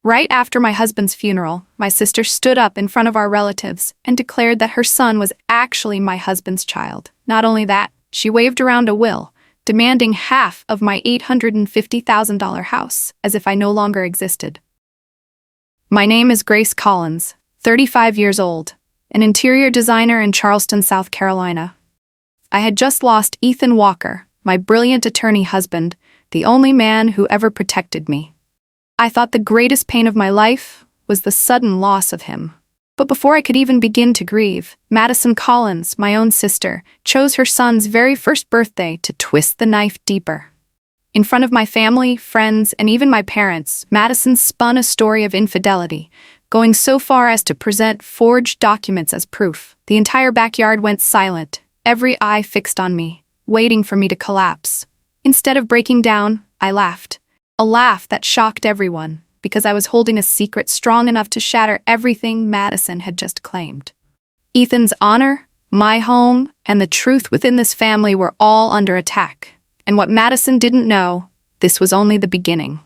Right after my husband's funeral, my sister stood up in front of our relatives and declared that her son was actually my husband's child. Not only that, she waved around a will, demanding half of my $850,000 house, as if I no longer existed. My name is Grace Collins, 35 years old, an interior designer in Charleston, South Carolina. I had just lost Ethan Walker, my brilliant attorney husband, the only man who ever protected me. I thought the greatest pain of my life was the sudden loss of him. But before I could even begin to grieve, Madison Collins, my own sister, chose her son's very first birthday to twist the knife deeper. In front of my family, friends, and even my parents, Madison spun a story of infidelity, going so far as to present forged documents as proof. The entire backyard went silent, every eye fixed on me, waiting for me to collapse. Instead of breaking down, I laughed. A laugh that shocked everyone, because I was holding a secret strong enough to shatter everything Madison had just claimed. Ethan's honor, my home, and the truth within this family were all under attack. And what Madison didn't know, this was only the beginning.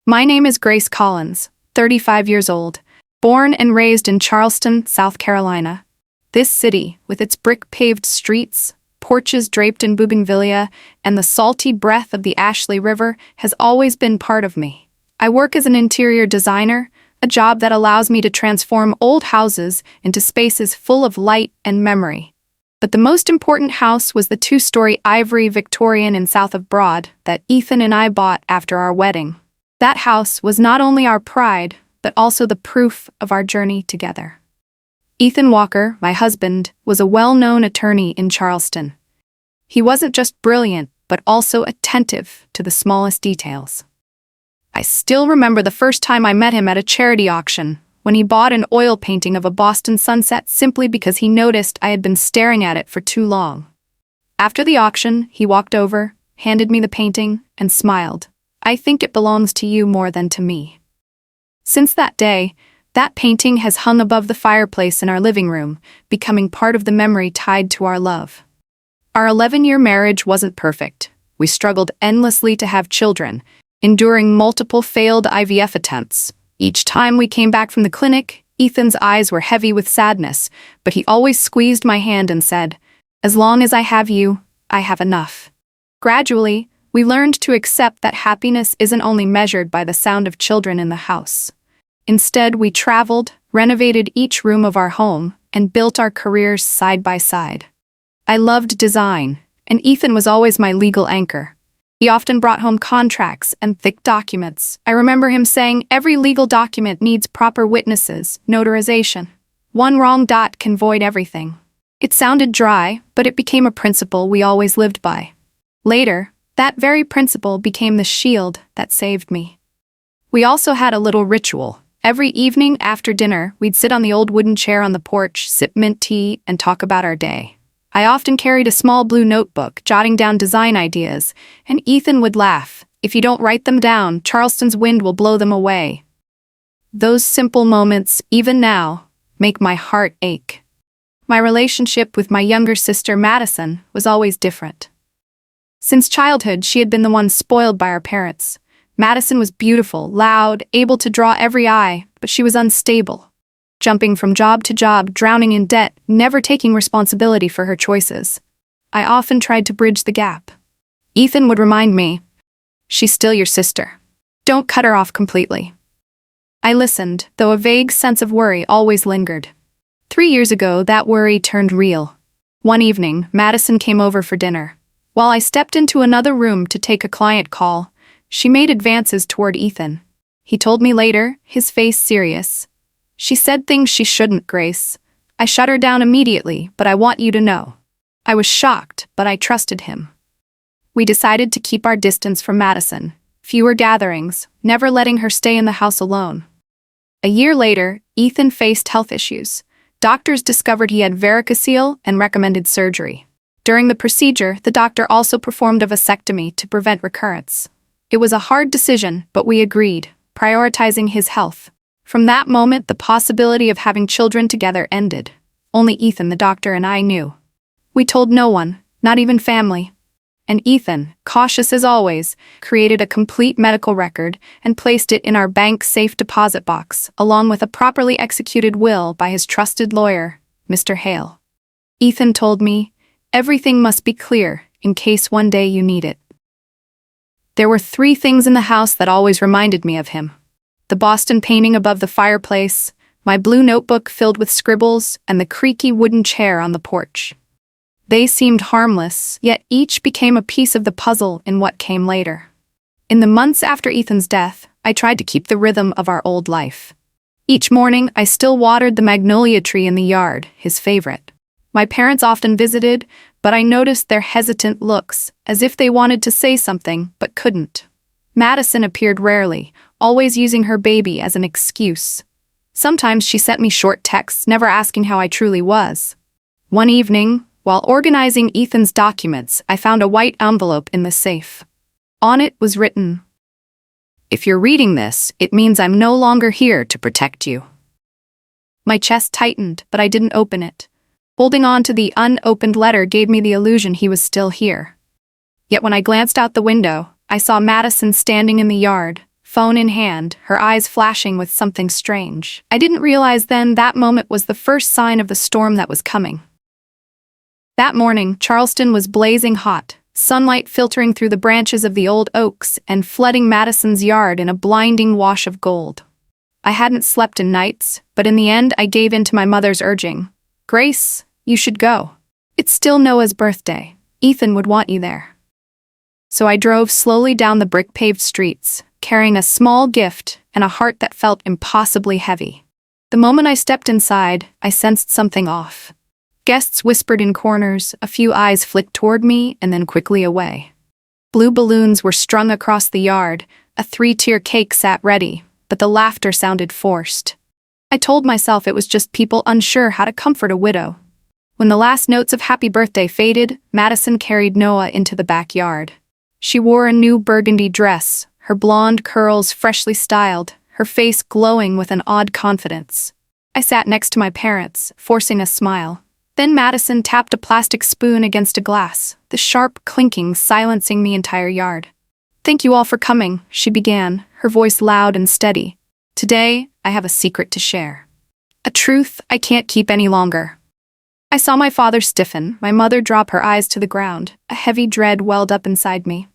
My name is Grace Collins, 35 years old, born and raised in Charleston, South Carolina. This city, with its brick-paved streets, porches draped in bougainvillea, and the salty breath of the Ashley River, has always been part of me. I work as an interior designer, a job that allows me to transform old houses into spaces full of light and memory. But the most important house was the 2-story ivory Victorian in south of Broad that Ethan and I bought after our wedding. That house was not only our pride, but also the proof of our journey together. Ethan Walker, my husband, was a well-known attorney in Charleston. He wasn't just brilliant, but also attentive to the smallest details. I still remember the first time I met him at a charity auction, when he bought an oil painting of a Boston sunset simply because he noticed I had been staring at it for too long. After the auction, he walked over, handed me the painting, and smiled. "I think it belongs to you more than to me." Since that day, that painting has hung above the fireplace in our living room, becoming part of the memory tied to our love. Our 11-year marriage wasn't perfect. We struggled endlessly to have children, enduring multiple failed IVF attempts. Each time we came back from the clinic, Ethan's eyes were heavy with sadness, but he always squeezed my hand and said, "As long as I have you, I have enough." Gradually, we learned to accept that happiness isn't only measured by the sound of children in the house. Instead, we traveled, renovated each room of our home, and built our careers side by side. I loved design, and Ethan was always my legal anchor. He often brought home contracts and thick documents. I remember him saying every legal document needs proper witnesses, notarization. One wrong dot can void everything. It sounded dry, but it became a principle we always lived by. Later, that very principle became the shield that saved me. We also had a little ritual. Every evening after dinner, we'd sit on the old wooden chair on the porch, sip mint tea, and talk about our day. I often carried a small blue notebook, jotting down design ideas, and Ethan would laugh. "If you don't write them down, Charleston's wind will blow them away." Those simple moments, even now, make my heart ache. My relationship with my younger sister, Madison, was always different. Since childhood, she had been the one spoiled by our parents. Madison was beautiful, loud, able to draw every eye, but she was unstable. Jumping from job to job, drowning in debt, never taking responsibility for her choices. I often tried to bridge the gap. Ethan would remind me, "She's still your sister. Don't cut her off completely." I listened, though a vague sense of worry always lingered. 3 years ago, that worry turned real. One evening, Madison came over for dinner. While I stepped into another room to take a client call, she made advances toward Ethan. He told me later, his face serious. "She said things she shouldn't, Grace. I shut her down immediately, but I want you to know." I was shocked, but I trusted him. We decided to keep our distance from Madison. Fewer gatherings, never letting her stay in the house alone. A year later, Ethan faced health issues. Doctors discovered he had varicocele and recommended surgery. During the procedure, the doctor also performed a vasectomy to prevent recurrence. It was a hard decision, but we agreed, prioritizing his health. From that moment, the possibility of having children together ended. Only Ethan, the doctor, and I knew. We told no one, not even family. And Ethan, cautious as always, created a complete medical record and placed it in our bank's safe deposit box, along with a properly executed will by his trusted lawyer, Mr. Hale. Ethan told me, "Everything must be clear, in case one day you need it." There were 3 things in the house that always reminded me of him: the Boston painting above the fireplace, my blue notebook filled with scribbles, and the creaky wooden chair on the porch. They seemed harmless, yet each became a piece of the puzzle in what came later. In the months after Ethan's death, I tried to keep the rhythm of our old life. Each morning, I still watered the magnolia tree in the yard, his favorite. My parents often visited, but I noticed their hesitant looks, as if they wanted to say something but couldn't. Madison appeared rarely, always using her baby as an excuse. Sometimes she sent me short texts, never asking how I truly was. One evening, while organizing Ethan's documents, I found a white envelope in the safe. On it was written, "If you're reading this, it means I'm no longer here to protect you." My chest tightened, but I didn't open it. Holding on to the unopened letter gave me the illusion he was still here. Yet when I glanced out the window, I saw Madison standing in the yard, phone in hand, her eyes flashing with something strange. I didn't realize then that moment was the first sign of the storm that was coming. That morning, Charleston was blazing hot, sunlight filtering through the branches of the old oaks and flooding Madison's yard in a blinding wash of gold. I hadn't slept in nights, but in the end I gave in to my mother's urging. "Grace, you should go. It's still Noah's birthday. Ethan would want you there." So I drove slowly down the brick-paved streets, carrying a small gift and a heart that felt impossibly heavy. The moment I stepped inside, I sensed something off. Guests whispered in corners, a few eyes flicked toward me and then quickly away. Blue balloons were strung across the yard, a 3-tier cake sat ready, but the laughter sounded forced. I told myself it was just people unsure how to comfort a widow. When the last notes of happy birthday faded, Madison carried Noah into the backyard. She wore a new burgundy dress, her blonde curls freshly styled, her face glowing with an odd confidence. I sat next to my parents, forcing a smile. Then Madison tapped a plastic spoon against a glass, the sharp clinking silencing the entire yard. "Thank you all for coming," she began, her voice loud and steady. "Today, I have a secret to share. A truth I can't keep any longer." I saw my father stiffen, my mother drop her eyes to the ground. A heavy dread welled up inside me.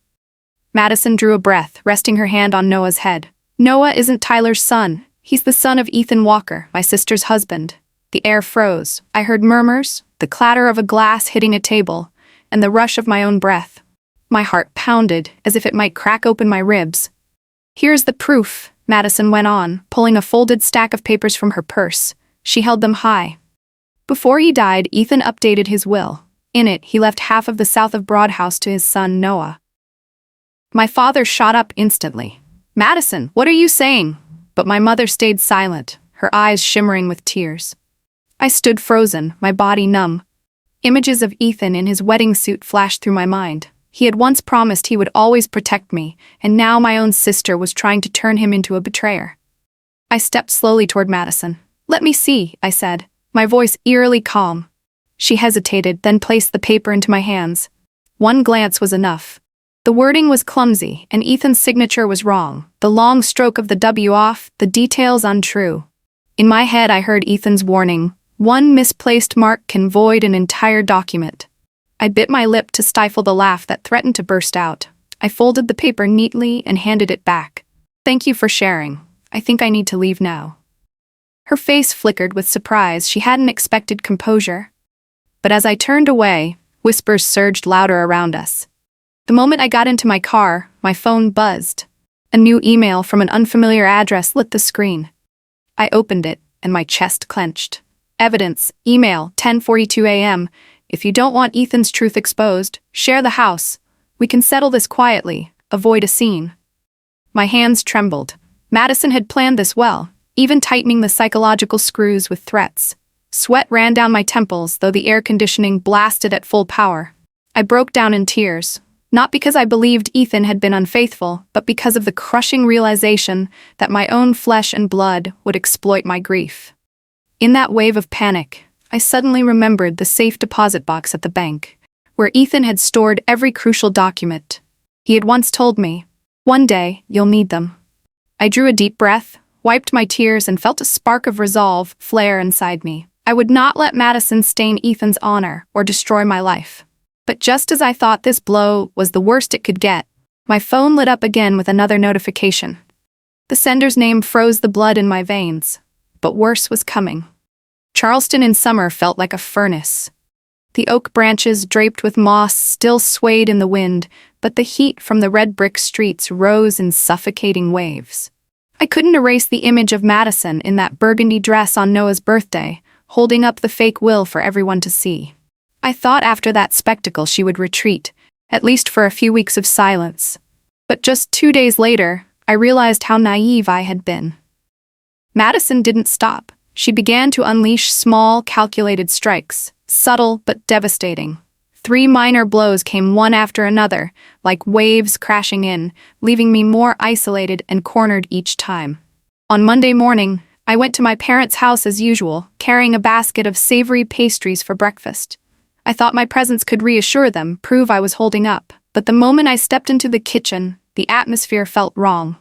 Madison drew a breath, resting her hand on Noah's head. "Noah isn't Tyler's son. He's the son of Ethan Walker, my sister's husband." The air froze. I heard murmurs, the clatter of a glass hitting a table, and the rush of my own breath. My heart pounded, as if it might crack open my ribs. "Here's the proof," Madison went on, pulling a folded stack of papers from her purse. She held them high. Before he died, Ethan updated his will. In it, he left half of the south of Broad House to his son, Noah. My father shot up instantly. "Madison, what are you saying?" But my mother stayed silent, her eyes shimmering with tears. I stood frozen, my body numb. Images of Ethan in his wedding suit flashed through my mind. He had once promised he would always protect me, and now my own sister was trying to turn him into a betrayer. I stepped slowly toward Madison. "Let me see," I said, my voice eerily calm. She hesitated, then placed the paper into my hands. One glance was enough. The wording was clumsy, and Ethan's signature was wrong. The long stroke of the W off, the details untrue. In my head I heard Ethan's warning. One misplaced mark can void an entire document. I bit my lip to stifle the laugh that threatened to burst out. I folded the paper neatly and handed it back. "Thank you for sharing. I think I need to leave now." Her face flickered with surprise. She hadn't expected composure. But as I turned away, whispers surged louder around us. The moment I got into my car, my phone buzzed. A new email from an unfamiliar address lit the screen. I opened it, and my chest clenched. Evidence, email, 10:42 a.m. "If you don't want Ethan's truth exposed, share the house. We can settle this quietly, avoid a scene." My hands trembled. Madison had planned this well, even tightening the psychological screws with threats. Sweat ran down my temples, though the air conditioning blasted at full power. I broke down in tears, not because I believed Ethan had been unfaithful, but because of the crushing realization that my own flesh and blood would exploit my grief. In that wave of panic, I suddenly remembered the safe deposit box at the bank. where Ethan had stored every crucial document. He had once told me, "One day, you'll need them." I drew a deep breath, wiped my tears, and felt a spark of resolve flare inside me. I would not let Madison stain Ethan's honor or destroy my life. But just as I thought this blow was the worst it could get, my phone lit up again with another notification. The sender's name froze the blood in my veins, but worse was coming. Charleston in summer felt like a furnace. The oak branches draped with moss still swayed in the wind, but the heat from the red brick streets rose in suffocating waves. I couldn't erase the image of Madison in that burgundy dress on Noah's birthday, holding up the fake will for everyone to see. I thought after that spectacle she would retreat, at least for a few weeks of silence. But just 2 days later, I realized how naive I had been. Madison didn't stop. She began to unleash small, calculated strikes, subtle but devastating. 3 minor blows came one after another, like waves crashing in, leaving me more isolated and cornered each time. On Monday morning, I went to my parents' house as usual, carrying a basket of savory pastries for breakfast. I thought my presence could reassure them, prove I was holding up. But the moment I stepped into the kitchen, the atmosphere felt wrong.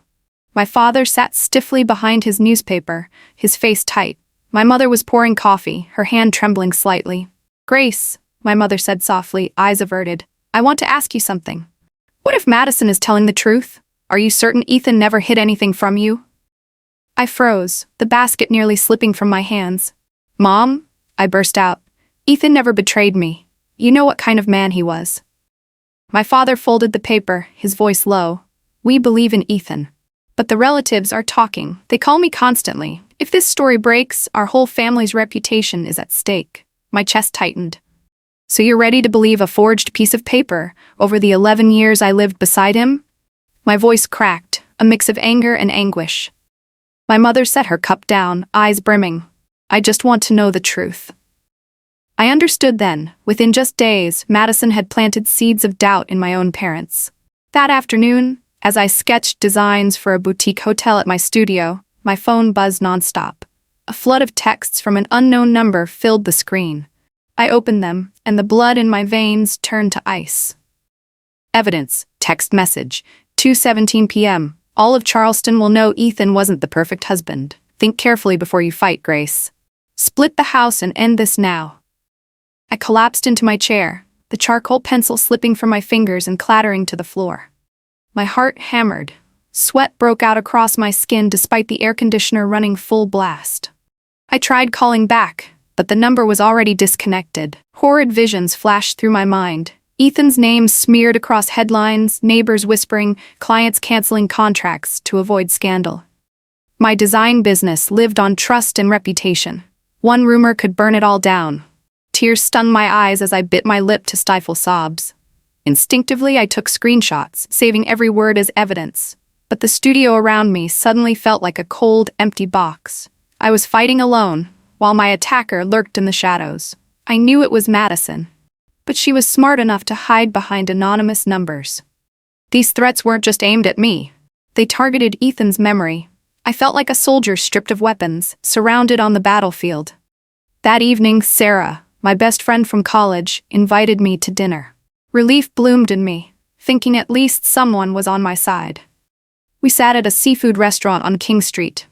My father sat stiffly behind his newspaper, his face tight. My mother was pouring coffee, her hand trembling slightly. "Grace," my mother said softly, eyes averted, "I want to ask you something. What if Madison is telling the truth? Are you certain Ethan never hid anything from you?" I froze, the basket nearly slipping from my hands. "Mom," I burst out, "Ethan never betrayed me. You know what kind of man he was." My father folded the paper, his voice low. "We believe in Ethan. But the relatives are talking. They call me constantly. If this story breaks, our whole family's reputation is at stake." My chest tightened. "So you're ready to believe a forged piece of paper over the 11 years I lived beside him?" My voice cracked, a mix of anger and anguish. My mother set her cup down, eyes brimming. "I just want to know the truth." I understood then. Within just days, Madison had planted seeds of doubt in my own parents. That afternoon, as I sketched designs for a boutique hotel at my studio, my phone buzzed nonstop. A flood of texts from an unknown number filled the screen. I opened them, and the blood in my veins turned to ice. "Evidence, text message, 2:17 p.m. All of Charleston will know Ethan wasn't the perfect husband. Think carefully before you fight, Grace. Split the house and end this now." I collapsed into my chair, the charcoal pencil slipping from my fingers and clattering to the floor. My heart hammered. Sweat broke out across my skin despite the air conditioner running full blast. I tried calling back, but the number was already disconnected. Horrid visions flashed through my mind. Ethan's name smeared across headlines, neighbors whispering, clients canceling contracts to avoid scandal. My design business lived on trust and reputation. One rumor could burn it all down. Tears stung my eyes as I bit my lip to stifle sobs. Instinctively, I took screenshots, saving every word as evidence. But the studio around me suddenly felt like a cold, empty box. I was fighting alone, while my attacker lurked in the shadows. I knew it was Madison, but she was smart enough to hide behind anonymous numbers. These threats weren't just aimed at me. They targeted Ethan's memory. I felt like a soldier stripped of weapons, surrounded on the battlefield. That evening, Sarah, my best friend from college, invited me to dinner. Relief bloomed in me, thinking at least someone was on my side. We sat at a seafood restaurant on King Street.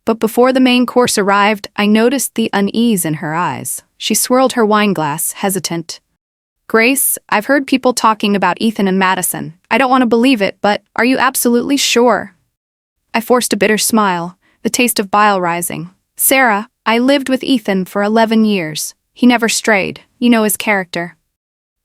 But before the main course arrived, I noticed the unease in her eyes. She swirled her wine glass, hesitant. "Grace, I've heard people talking about Ethan and Madison. I don't want to believe it, but are you absolutely sure?" I forced a bitter smile, the taste of bile rising. "Sarah, I lived with Ethan for 11 years. He never strayed. You know his character."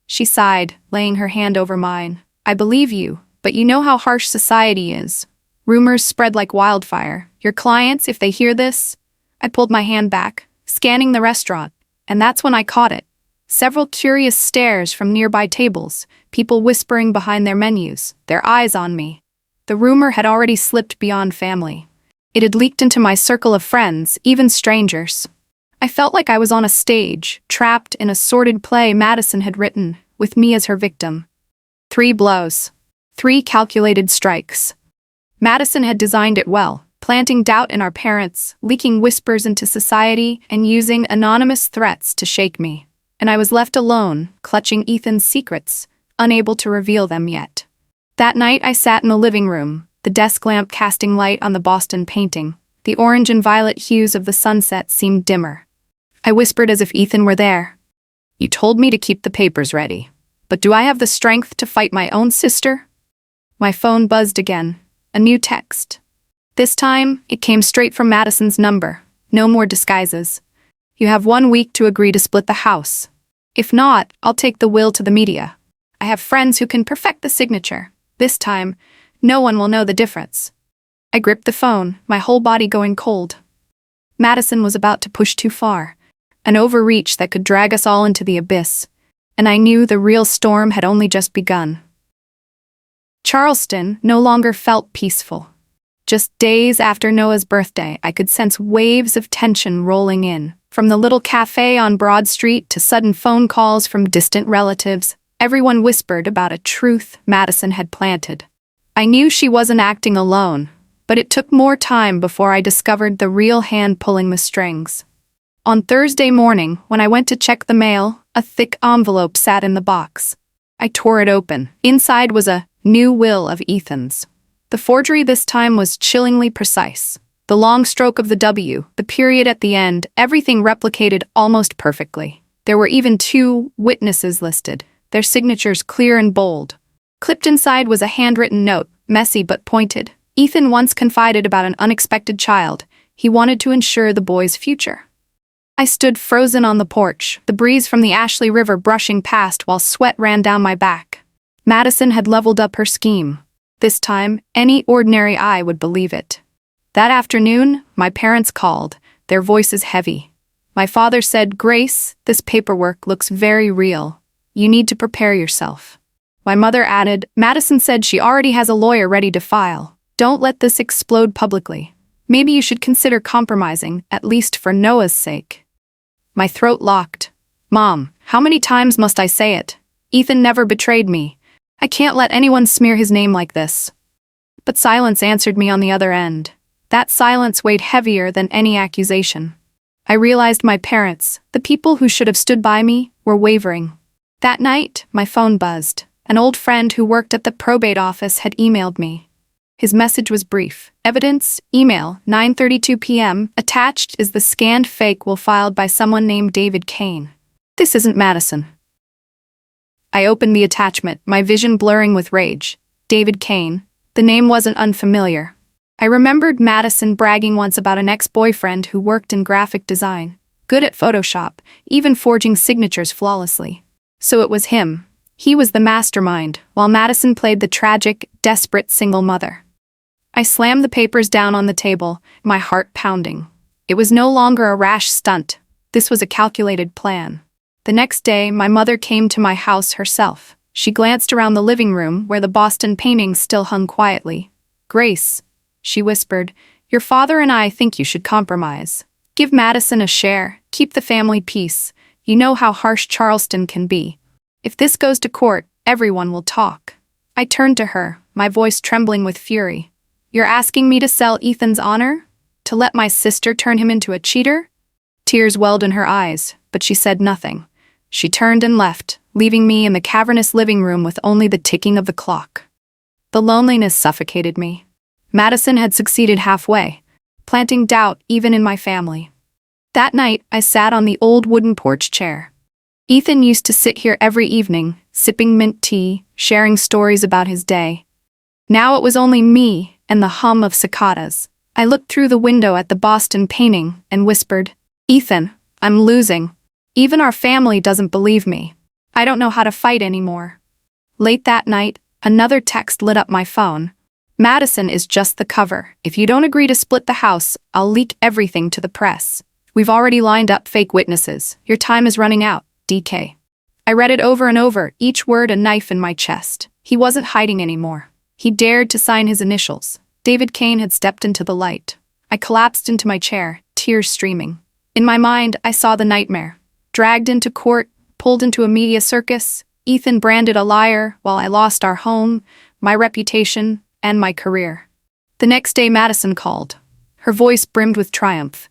She sighed, laying her hand over mine. "I believe you, but you know how harsh society is. Rumors spread like wildfire. Your clients, if they hear this..." I pulled my hand back, scanning the restaurant, and that's when I caught it. Several curious stares from nearby tables, people whispering behind their menus, their eyes on me. The rumor had already slipped beyond family. It had leaked into my circle of friends, even strangers. I felt like I was on a stage, trapped in a sordid play Madison had written, with me as her victim. 3 blows. 3 calculated strikes. Madison had designed it well, planting doubt in our parents, leaking whispers into society, and using anonymous threats to shake me. and I was left alone, clutching Ethan's secrets, unable to reveal them yet. That night I sat in the living room, the desk lamp casting light on the Boston painting. The orange and violet hues of the sunset seemed dimmer. I whispered as if Ethan were there. "You told me to keep the papers ready. But do I have the strength to fight my own sister?" My phone buzzed again. A new text. This time, it came straight from Madison's number. No more disguises. "You have 1 week to agree to split the house. If not, I'll take the will to the media. I have friends who can perfect the signature. This time, no one will know the difference." I gripped the phone, my whole body going cold. Madison was about to push too far. An overreach that could drag us all into the abyss. And I knew the real storm had only just begun. Charleston no longer felt peaceful. Just days after Noah's birthday, I could sense waves of tension rolling in. From the little cafe on Broad Street to sudden phone calls from distant relatives, everyone whispered about a truth Madison had planted. I knew she wasn't acting alone, but it took more time before I discovered the real hand pulling the strings. On Thursday morning, when I went to check the mail, a thick envelope sat in the box. I tore it open. Inside was a new will of Ethan's. The forgery this time was chillingly precise. The long stroke of the W, the period at the end, everything replicated almost perfectly. There were even 2 witnesses listed, their signatures clear and bold. Clipped inside was a handwritten note, messy but pointed. Ethan once confided about an unexpected child. He wanted to ensure the boy's future. I stood frozen on the porch, the breeze from the Ashley River brushing past while sweat ran down my back. Madison had leveled up her scheme. This time, any ordinary eye would believe it. That afternoon, my parents called, their voices heavy. My father said, "Grace, this paperwork looks very real. You need to prepare yourself." My mother added, "Madison said she already has a lawyer ready to file. Don't let this explode publicly. Maybe you should consider compromising, at least for Noah's sake." My throat locked. "Mom, how many times must I say it? Ethan never betrayed me. I can't let anyone smear his name like this." But silence answered me on the other end. That silence weighed heavier than any accusation. I realized my parents, the people who should have stood by me, were wavering. That night, my phone buzzed. An old friend who worked at the probate office had emailed me. His message was brief. "Evidence, email, 9:32 p.m. Attached is the scanned fake will filed by someone named David Kane. This isn't Madison." I opened the attachment, my vision blurring with rage. David Kane. The name wasn't unfamiliar. I remembered Madison bragging once about an ex-boyfriend who worked in graphic design, good at Photoshop, even forging signatures flawlessly. So it was him. He was the mastermind, while Madison played the tragic, desperate single mother. I slammed the papers down on the table, my heart pounding. It was no longer a rash stunt. This was a calculated plan. The next day, my mother came to my house herself. She glanced around the living room where the Boston painting still hung quietly. "Grace," she whispered, "your father and I think you should compromise. Give Madison a share, keep the family peace. You know how harsh Charleston can be. If this goes to court, everyone will talk." I turned to her, my voice trembling with fury. "You're asking me to sell Ethan's honor? To let my sister turn him into a cheater?" Tears welled in her eyes, but she said nothing. She turned and left, leaving me in the cavernous living room with only the ticking of the clock. The loneliness suffocated me. Madison had succeeded halfway, planting doubt even in my family. That night, I sat on the old wooden porch chair. Ethan used to sit here every evening, sipping mint tea, sharing stories about his day. Now it was only me and the hum of cicadas. I looked through the window at the Boston painting and whispered, "Ethan, I'm losing. Even our family doesn't believe me. I don't know how to fight anymore." Late that night, another text lit up my phone. "Madison is just the cover. If you don't agree to split the house, I'll leak everything to the press. We've already lined up fake witnesses. Your time is running out, DK." I read it over and over, each word a knife in my chest. He wasn't hiding anymore. He dared to sign his initials. David Kane had stepped into the light. I collapsed into my chair, tears streaming. In my mind, I saw the nightmare. Dragged into court, pulled into a media circus, Ethan branded a liar while I lost our home, my reputation, and my career. The next day Madison called. Her voice brimmed with triumph.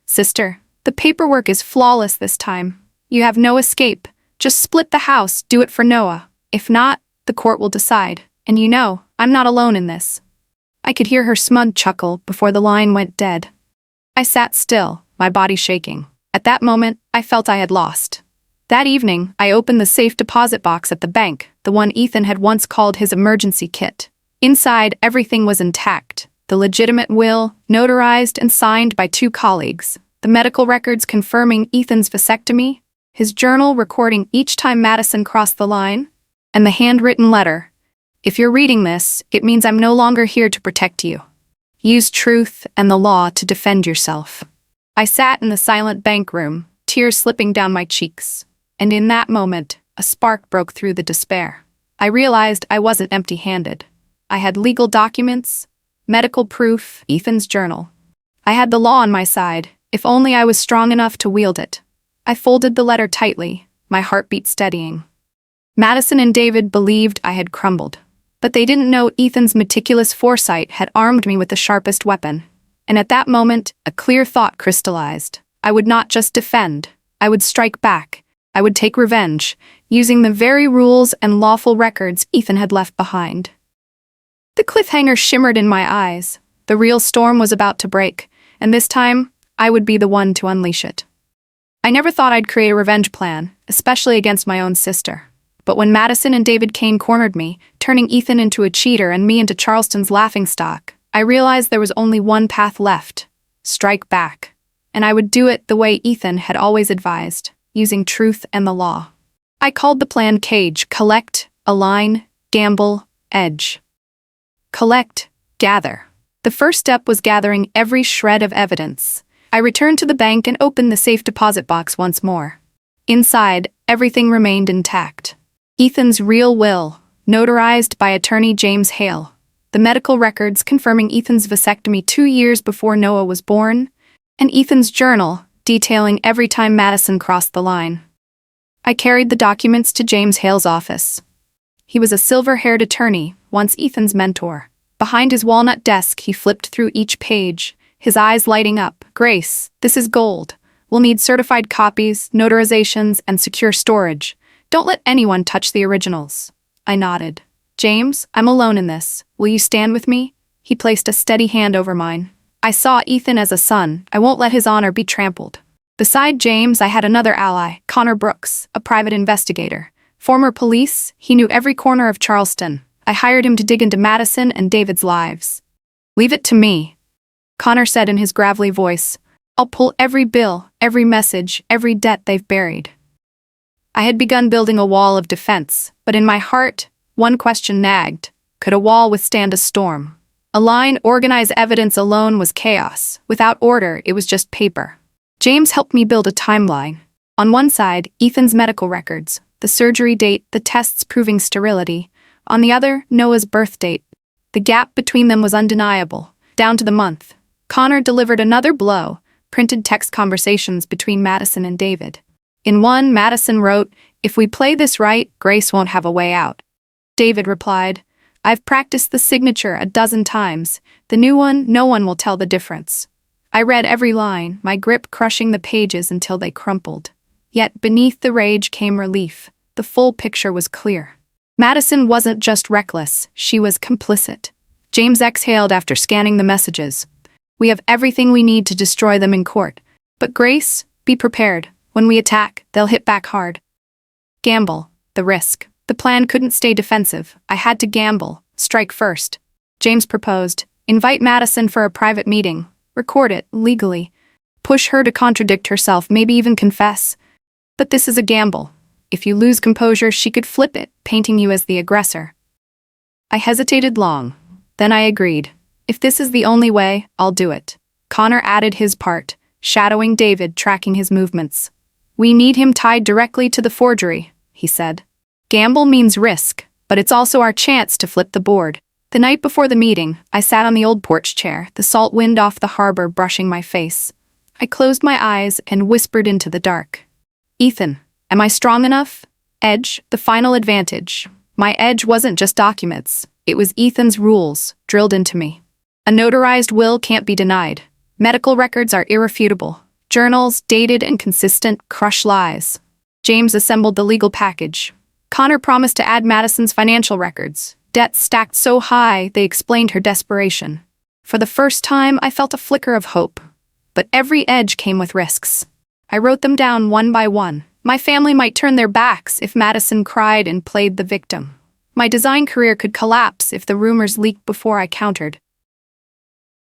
"Sister, the paperwork is flawless this time. You have no escape. Just split the house, do it for Noah. If not, the court will decide. And you know, I'm not alone in this. I could hear her smug chuckle before the line went dead. I sat still, my body shaking. At that moment, I felt I had lost. That evening, I opened the safe deposit box at the bank, the one Ethan had once called his emergency kit. Inside, everything was intact. The legitimate will, notarized and signed by 2 colleagues. The medical records confirming Ethan's vasectomy, his journal recording each time Madison crossed the line, and the handwritten letter. If you're reading this, it means I'm no longer here to protect you. Use truth and the law to defend yourself. I sat in the silent bank room, tears slipping down my cheeks. And in that moment, a spark broke through the despair. I realized I wasn't empty-handed. I had legal documents, medical proof, Ethan's journal. I had the law on my side, if only I was strong enough to wield it. I folded the letter tightly, my heartbeat steadying. Madison and David believed I had crumbled. But they didn't know Ethan's meticulous foresight had armed me with the sharpest weapon. And at that moment, a clear thought crystallized. I would not just defend. I would strike back. I would take revenge, using the very rules and lawful records Ethan had left behind. The cliffhanger shimmered in my eyes. The real storm was about to break, and this time, I would be the one to unleash it. I never thought I'd create a revenge plan, especially against my own sister. But when Madison and David Kane cornered me, turning Ethan into a cheater and me into Charleston's laughingstock, I realized there was only one path left: strike back. And I would do it the way Ethan had always advised, using truth and the law. I called the plan CAGE: collect, align, gamble, edge. Collect, gather. The first step was gathering every shred of evidence. I returned to the bank and opened the safe deposit box once more. Inside, everything remained intact. Ethan's real will, notarized by attorney James Hale. The medical records confirming Ethan's vasectomy 2 years before Noah was born, and Ethan's journal detailing every time Madison crossed the line. I carried the documents to James Hale's office. He was a silver-haired attorney, once Ethan's mentor. Behind his walnut desk, he flipped through each page, his eyes lighting up. "Grace, this is gold. We'll need certified copies, notarizations, and secure storage. Don't let anyone touch the originals." I nodded. "James, I'm alone in this. Will you stand with me?" He placed a steady hand over mine. "I saw Ethan as a son. I won't let his honor be trampled." Beside James, I had another ally, Connor Brooks, a private investigator. Former police, he knew every corner of Charleston. I hired him to dig into Madison and David's lives. "Leave it to me," Connor said in his gravelly voice. "I'll pull every bill, every message, every debt they've buried." I had begun building a wall of defense, but in my heart, one question nagged. Could a wall withstand a storm? Align, organize evidence alone was chaos. Without order, it was just paper. James helped me build a timeline. On one side, Ethan's medical records, the surgery date, the tests proving sterility. On the other, Noah's birth date. The gap between them was undeniable, down to the month. Connor delivered another blow, printed text conversations between Madison and David. In one, Madison wrote, "If we play this right, Grace won't have a way out." David replied, "I've practiced the signature a dozen times. The new one, no one will tell the difference." I read every line, my grip crushing the pages until they crumpled. Yet beneath the rage came relief. The full picture was clear. Madison wasn't just reckless, she was complicit. James exhaled after scanning the messages. "We have everything we need to destroy them in court. But Grace, be prepared. When we attack, they'll hit back hard." Gamble, the risk. The plan couldn't stay defensive. I had to gamble, strike first. James proposed, invite Madison for a private meeting, record it, legally, push her to contradict herself, maybe even confess. But this is a gamble. If you lose composure, she could flip it, painting you as the aggressor. I hesitated long. Then I agreed. If this is the only way, I'll do it. Connor added his part, shadowing David, tracking his movements. "We need him tied directly to the forgery," he said. "Gamble means risk, but it's also our chance to flip the board." The night before the meeting, I sat on the old porch chair, the salt wind off the harbor brushing my face. I closed my eyes and whispered into the dark. "Ethan, am I strong enough? Edge, the final advantage." My edge wasn't just documents. It was Ethan's rules, drilled into me. A notarized will can't be denied. Medical records are irrefutable. Journals, dated and consistent, crush lies. James assembled the legal package. Connor promised to add Madison's financial records. Debts stacked so high, they explained her desperation. For the first time, I felt a flicker of hope. But every edge came with risks. I wrote them down one by one. My family might turn their backs if Madison cried and played the victim. My design career could collapse if the rumors leaked before I countered.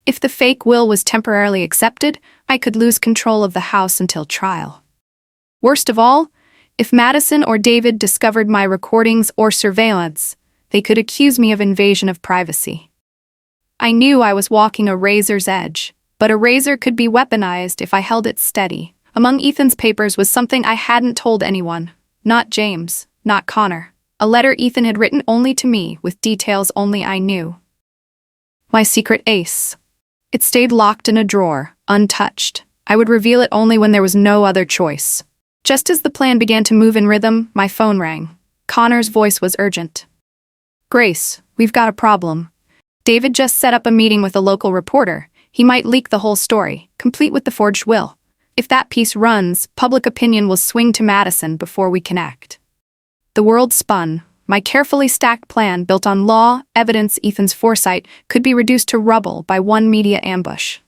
If the fake will was temporarily accepted, I could lose control of the house until trial. Worst of all, if Madison or David discovered my recordings or surveillance, they could accuse me of invasion of privacy. I knew I was walking a razor's edge, but a razor could be weaponized if I held it steady. Among Ethan's papers was something I hadn't told anyone. Not James, not Connor. A letter Ethan had written only to me with details only I knew. My secret ace. It stayed locked in a drawer, untouched. I would reveal it only when there was no other choice. Just as the plan began to move in rhythm, my phone rang. Connor's voice was urgent. "Grace, we've got a problem. David just set up a meeting with a local reporter. He might leak the whole story, complete with the forged will. If that piece runs, public opinion will swing to Madison before we can act." The world spun. My carefully stacked plan, built on law, evidence, Ethan's foresight, could be reduced to rubble by one media ambush.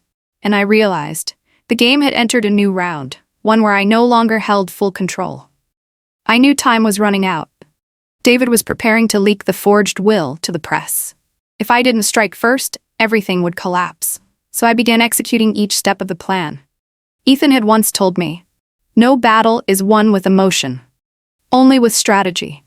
And I realized the game had entered a new round, one where I no longer held full control. I knew time was running out. David was preparing to leak the forged will to the press. If I didn't strike first, everything would collapse. So I began executing each step of the plan. Ethan had once told me, "No battle is won with emotion, only with strategy."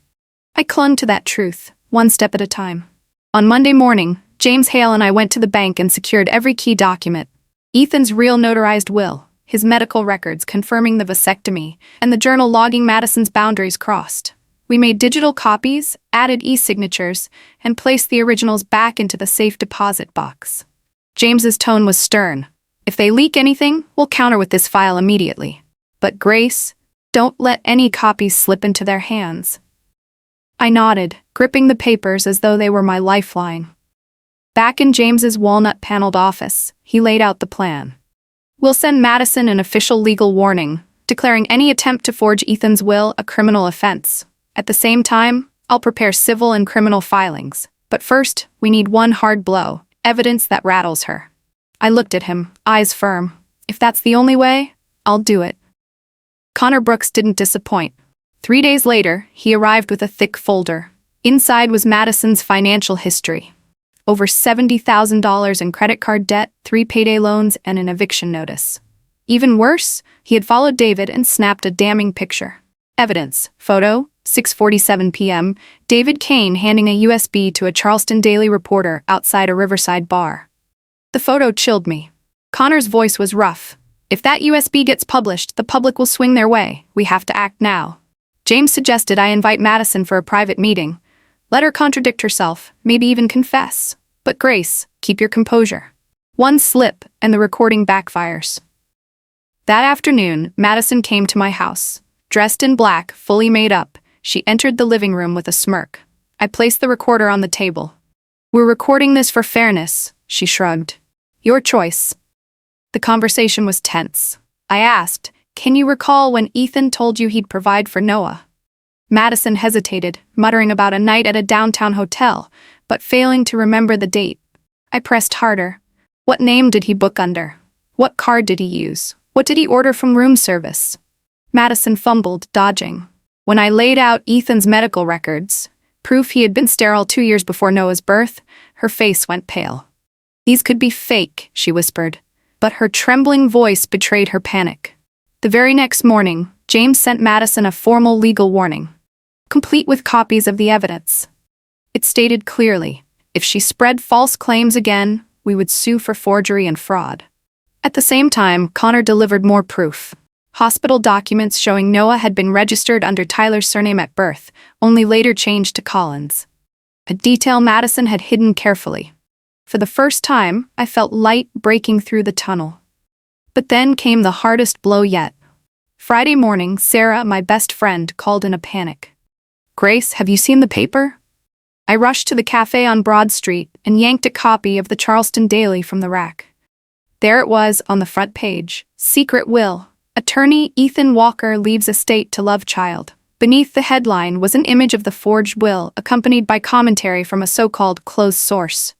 I clung to that truth, one step at a time. On Monday morning, James Hale and I went to the bank and secured every key document. Ethan's real notarized will, his medical records confirming the vasectomy, and the journal logging Madison's boundaries crossed. We made digital copies, added e-signatures, and placed the originals back into the safe deposit box. James's tone was stern. "If they leak anything, we'll counter with this file immediately. But Grace, don't let any copies slip into their hands." I nodded, gripping the papers as though they were my lifeline. Back in James's walnut-paneled office, he laid out the plan. "We'll send Madison an official legal warning, declaring any attempt to forge Ethan's will a criminal offense. At the same time, I'll prepare civil and criminal filings. But first, we need one hard blow, evidence that rattles her." I looked at him, eyes firm. "If that's the only way, I'll do it." Connor Brooks didn't disappoint. 3 days later, he arrived with a thick folder. Inside was Madison's financial history. Over $70,000 in credit card debt, 3 payday loans, and an eviction notice. Even worse, he had followed David and snapped a damning picture. Evidence. Photo, 6:47 p.m., David Kane handing a USB to a Charleston Daily reporter outside a Riverside bar. The photo chilled me. Connor's voice was rough. "If that USB gets published, the public will swing their way. We have to act now." James suggested I invite Madison for a private meeting. Let her contradict herself, maybe even confess. But Grace, keep your composure. One slip, and the recording backfires. That afternoon, Madison came to my house. Dressed in black, fully made up, she entered the living room with a smirk. I placed the recorder on the table. "We're recording this for fairness," she shrugged. "Your choice." The conversation was tense. I asked, "Can you recall when Ethan told you he'd provide for Noah?" Madison hesitated, muttering about a night at a downtown hotel, but failing to remember the date. I pressed harder. What name did he book under? What card did he use? What did he order from room service? Madison fumbled, dodging. When I laid out Ethan's medical records, proof he had been sterile 2 years before Noah's birth, her face went pale. "These could be fake," she whispered, but her trembling voice betrayed her panic. The very next morning, James sent Madison a formal legal warning, complete with copies of the evidence. It stated clearly, if she spread false claims again, we would sue for forgery and fraud. At the same time, Connor delivered more proof. Hospital documents showing Noah had been registered under Tyler's surname at birth, only later changed to Collins. A detail Madison had hidden carefully. For the first time, I felt light breaking through the tunnel. But then came the hardest blow yet. Friday morning, Sarah, my best friend, called in a panic. "Grace, have you seen the paper?" I rushed to the cafe on Broad Street and yanked a copy of the Charleston Daily from the rack. There it was on the front page, secret will, Attorney Ethan Walker leaves estate to love child. Beneath the headline was an image of the forged will, accompanied by commentary from a so-called closed source.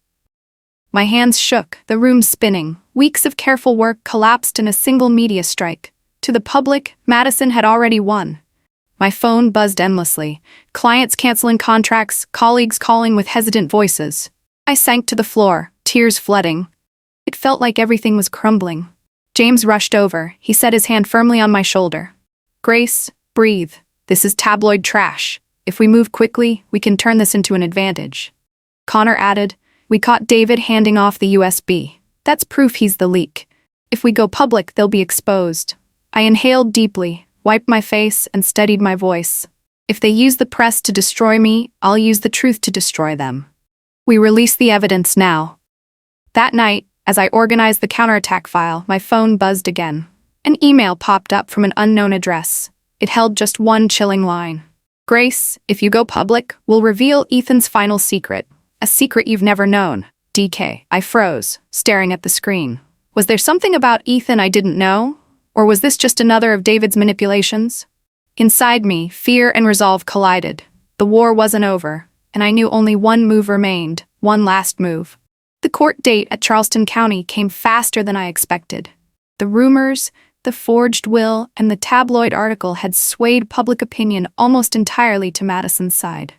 My hands shook, the room spinning. Weeks of careful work collapsed in a single media strike. To the public, Madison had already won. My phone buzzed endlessly. Clients canceling contracts, colleagues calling with hesitant voices. I sank to the floor, tears flooding. It felt like everything was crumbling. James rushed over. He set his hand firmly on my shoulder. "Grace, breathe. This is tabloid trash. If we move quickly, we can turn this into an advantage." Connor added, "We caught David handing off the USB. That's proof he's the leak. If we go public, they'll be exposed." I inhaled deeply, wiped my face, and steadied my voice. "If they use the press to destroy me, I'll use the truth to destroy them. We release the evidence now." That night, as I organized the counterattack file, my phone buzzed again. An email popped up from an unknown address. It held just one chilling line. "Grace, if you go public, we'll reveal Ethan's final secret. A secret you've never known. DK." I froze, staring at the screen. Was there something about Ethan I didn't know? Or was this just another of David's manipulations? Inside me, fear and resolve collided. The war wasn't over, and I knew only one move remained, one last move. The court date at Charleston County came faster than I expected. The rumors, the forged will, and the tabloid article had swayed public opinion almost entirely to Madison's side.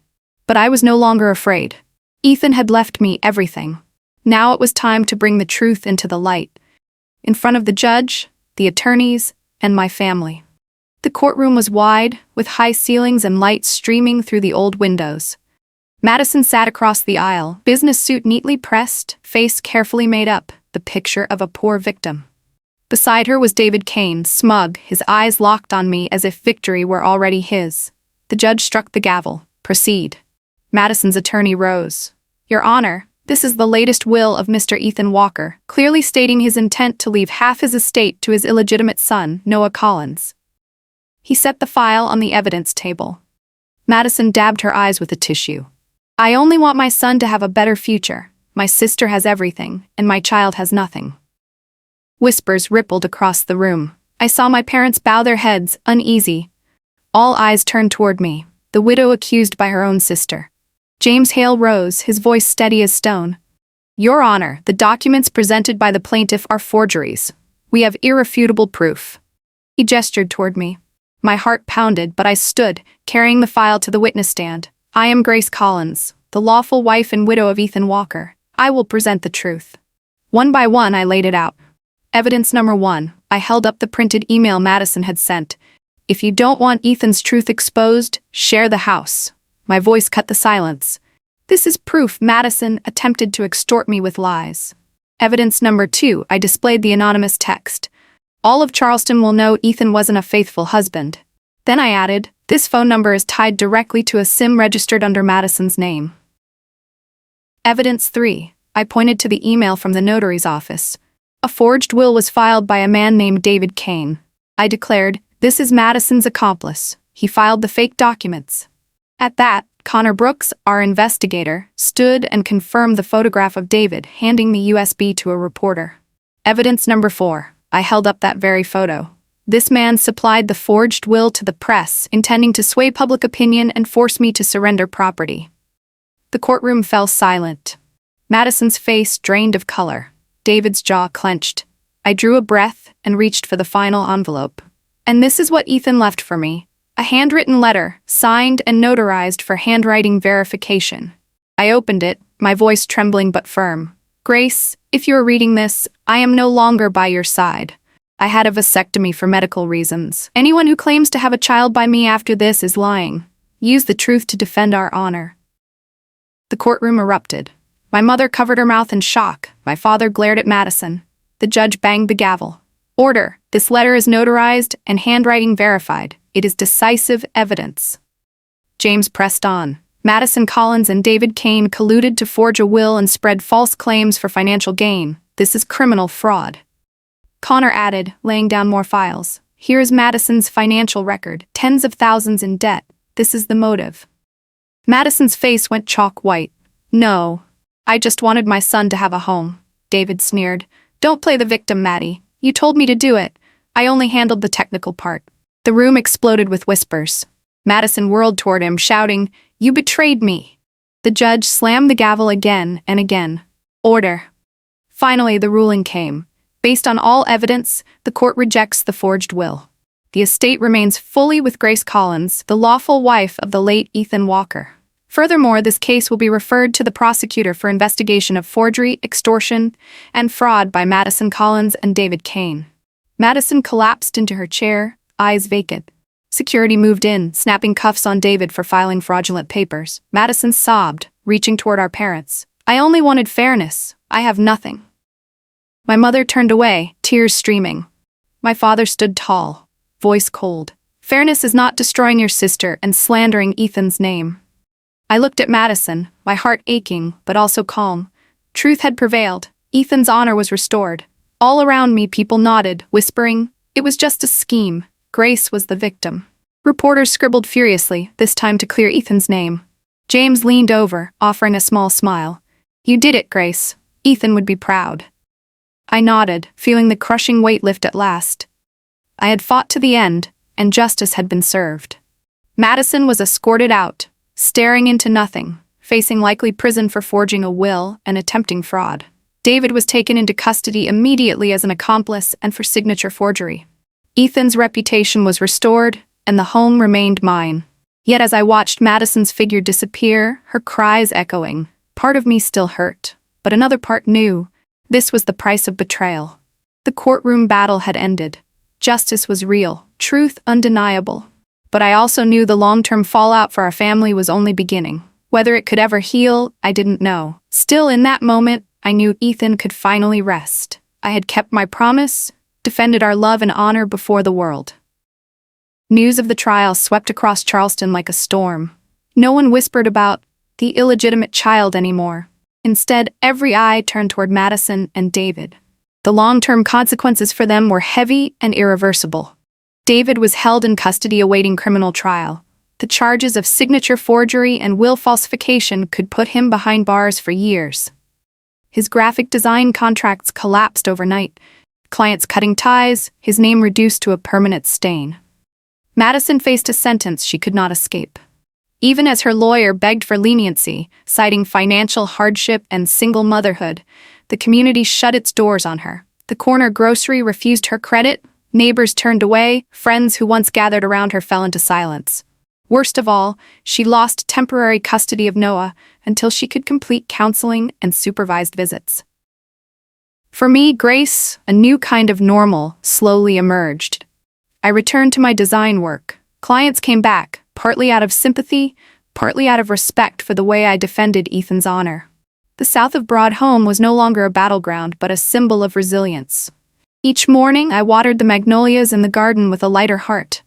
But I was no longer afraid. Ethan had left me everything. Now it was time to bring the truth into the light. In front of the judge, the attorneys, and my family. The courtroom was wide, with high ceilings and light streaming through the old windows. Madison sat across the aisle, business suit neatly pressed, face carefully made up, the picture of a poor victim. Beside her was David Kane, smug, his eyes locked on me as if victory were already his. The judge struck the gavel. "Proceed." Madison's attorney rose. "Your Honor, this is the latest will of Mr. Ethan Walker, clearly stating his intent to leave half his estate to his illegitimate son, Noah Collins." He set the file on the evidence table. Madison dabbed her eyes with a tissue. "I only want my son to have a better future. My sister has everything, and my child has nothing." Whispers rippled across the room. I saw my parents bow their heads, uneasy. All eyes turned toward me, the widow accused by her own sister. James Hale rose, his voice steady as stone. "Your Honor, the documents presented by the plaintiff are forgeries. We have irrefutable proof." He gestured toward me. My heart pounded, but I stood, carrying the file to the witness stand. "I am Grace Collins, the lawful wife and widow of Ethan Walker. I will present the truth." One by one, I laid it out. Evidence number 1, I held up the printed email Madison had sent. "If you don't want Ethan's truth exposed, share the house." My voice cut the silence. "This is proof Madison attempted to extort me with lies." Evidence number 2, I displayed the anonymous text. "All of Charleston will know Ethan wasn't a faithful husband." Then I added, "This phone number is tied directly to a SIM registered under Madison's name." Evidence 3, I pointed to the email from the notary's office. A forged will was filed by a man named David Kane. I declared, "This is Madison's accomplice. He filed the fake documents." At that, Connor Brooks, our investigator, stood and confirmed the photograph of David, handing the USB to a reporter. Evidence number 4, I held up that very photo. This man supplied the forged will to the press, intending to sway public opinion and force me to surrender property. The courtroom fell silent. Madison's face drained of color. David's jaw clenched. I drew a breath and reached for the final envelope. And this is what Ethan left for me. A handwritten letter, signed and notarized for handwriting verification. I opened it, my voice trembling but firm. "Grace, if you are reading this, I am no longer by your side. I had a vasectomy for medical reasons. Anyone who claims to have a child by me after this is lying. Use the truth to defend our honor." The courtroom erupted. My mother covered her mouth in shock. My father glared at Madison. The judge banged the gavel. "Order. This letter is notarized and handwriting verified. It is decisive evidence." James pressed on. "Madison Collins and David Kane colluded to forge a will and spread false claims for financial gain. This is criminal fraud." Connor added, laying down more files. "Here is Madison's financial record, tens of thousands in debt. This is the motive." Madison's face went chalk white. "No. I just wanted my son to have a home," David sneered. "Don't play the victim, Maddie. You told me to do it. I only handled the technical part. The room exploded with whispers. Madison whirled toward him, shouting, "You betrayed me!" The judge slammed the gavel again and again. Order. Finally, the ruling came. Based on all evidence, the court rejects the forged will. The estate remains fully with Grace Collins, the lawful wife of the late Ethan Walker. Furthermore, this case will be referred to the prosecutor for investigation of forgery, extortion, and fraud by Madison Collins and David Kane. Madison collapsed into her chair, eyes vacant. Security moved in, snapping cuffs on David for filing fraudulent papers. Madison sobbed, reaching toward our parents. "I only wanted fairness. I have nothing." My mother turned away, tears streaming. My father stood tall, voice cold. "Fairness is not destroying your sister and slandering Ethan's name." I looked at Madison, my heart aching, but also calm. Truth had prevailed. Ethan's honor was restored. All around me, people nodded, whispering, "It was just a scheme. Grace was the victim." Reporters scribbled furiously, this time to clear Ethan's name. James leaned over, offering a small smile. "You did it, Grace. Ethan would be proud." I nodded, feeling the crushing weight lift at last. I had fought to the end, and justice had been served. Madison was escorted out, staring into nothing, facing likely prison for forging a will and attempting fraud. David was taken into custody immediately as an accomplice and for signature forgery. Ethan's reputation was restored, and the home remained mine. Yet as I watched Madison's figure disappear, her cries echoing, part of me still hurt, but another part knew this was the price of betrayal. The courtroom battle had ended. Justice was real, truth undeniable. But I also knew the long-term fallout for our family was only beginning. Whether it could ever heal, I didn't know. Still, in that moment, I knew Ethan could finally rest. I had kept my promise, defended our love and honor before the world. News of the trial swept across Charleston like a storm. No one whispered about the illegitimate child anymore. Instead, every eye turned toward Madison and David. The long-term consequences for them were heavy and irreversible. David was held in custody awaiting criminal trial. The charges of signature forgery and will falsification could put him behind bars for years. His graphic design contracts collapsed overnight, clients cutting ties, his name reduced to a permanent stain. Madison faced a sentence she could not escape. Even as her lawyer begged for leniency, citing financial hardship and single motherhood, the community shut its doors on her. The corner grocery refused her credit, neighbors turned away, friends who once gathered around her fell into silence. Worst of all, she lost temporary custody of Noah until she could complete counseling and supervised visits. For me, Grace, a new kind of normal, slowly emerged. I returned to my design work. Clients came back, partly out of sympathy, partly out of respect for the way I defended Ethan's honor. The South of Broad Home was no longer a battleground but a symbol of resilience. Each morning, I watered the magnolias in the garden with a lighter heart.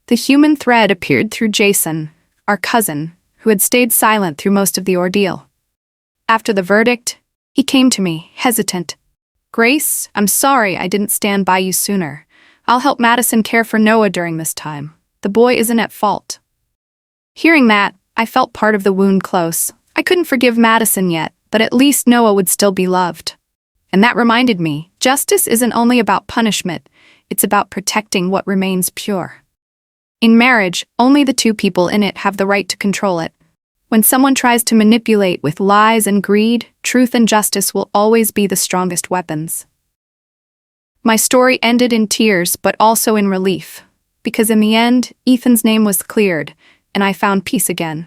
The human thread appeared through Jason, our cousin, who had stayed silent through most of the ordeal. After the verdict, he came to me, hesitant. "Grace, I'm sorry I didn't stand by you sooner. I'll help Madison care for Noah during this time. The boy isn't at fault." Hearing that, I felt part of the wound close. I couldn't forgive Madison yet, but at least Noah would still be loved. And that reminded me, justice isn't only about punishment, it's about protecting what remains pure. In marriage, only the two people in it have the right to control it. When someone tries to manipulate with lies and greed, truth and justice will always be the strongest weapons. My story ended in tears, but also in relief. Because in the end, Ethan's name was cleared, and I found peace again.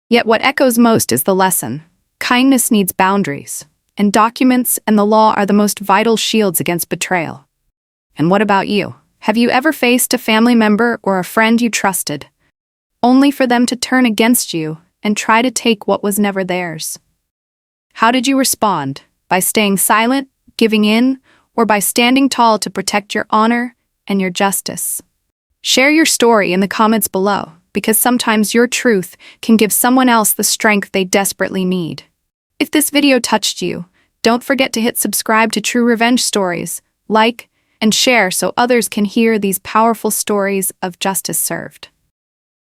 Yet what echoes most is the lesson. Kindness needs boundaries, and documents and the law are the most vital shields against betrayal. And what about you? Have you ever faced a family member or a friend you trusted, only for them to turn against you and try to take what was never theirs? How did you respond? By staying silent, giving in, or by standing tall to protect your honor and your justice? Share your story in the comments below, because sometimes your truth can give someone else the strength they desperately need. If this video touched you, don't forget to hit subscribe to True Revenge Stories, like, and share so others can hear these powerful stories of justice served.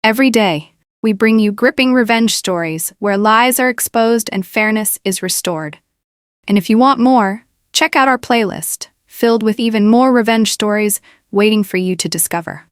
Every day, we bring you gripping revenge stories where lies are exposed and fairness is restored. And if you want more, check out our playlist, filled with even more revenge stories waiting for you to discover.